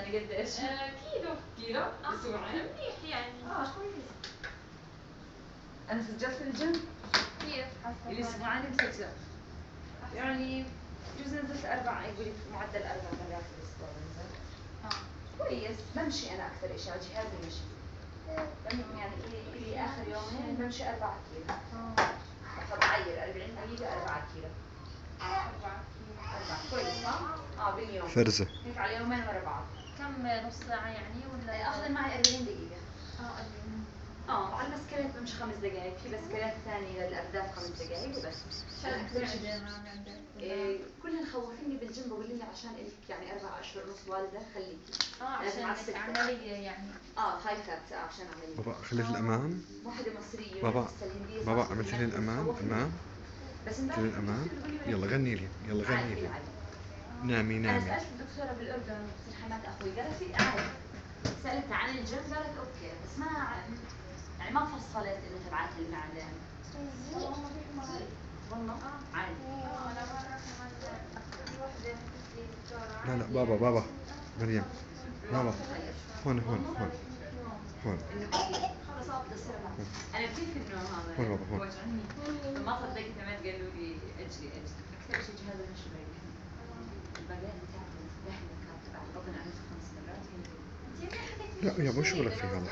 يعني قديش؟ كيلو؟ اسبوعين؟ منيح يعني. كويس. انا سجلت في الجيم كيف؟ الاسبوعين مسجلة يعني بجوز نزلت يقولي معدل 4 مرات في الاسبوع بنزل. كويس. بمشي انا اكثر شيء على جهازي مشي. يعني لي اخر يومين بمشي 4 كيلو. فبعير 40 دقيقة 4 كيلو. 4 كويس صح؟ باليوم. فرزة. هيك على يومين ورا بعض. كم نص ساعة يعني ولا؟ اخذ معي 40 دقيقة. 40. على المسكلات بمشي 5 دقائق، في بسكلات ثانية للأرداف 5 دقائق وبس. كل خوفيني بالجيم بقول لي عشان إلك يعني 4 أشهر ونص والدة خليكي. عشان عملية يعني. خايفة عشان عملية. بابا خليت الأمام. واحدة مصرية. بابا عملت لي الأمام. بس قلت لي الأمام. يلا غني لي. نامي. أنا سألت الدكتورة بالأردن في حماة أخوي قالت لي عادي. سألتها عن الجيم قالت أوكي بس ما يعني ما فصلت إنه تبعت المعدن. والله عادي. لا بابا مريم. بابا هون. أنا كيف إنه هذا هون بابا هون. وجعني ما صدقت ما قالوا لي أجلي أكثر شيء جهاز المشي بريحني. الباقيات تعبت رحلة كانت تبع البطن عملت 5 مرات. لا يا مو شغلك في هذا.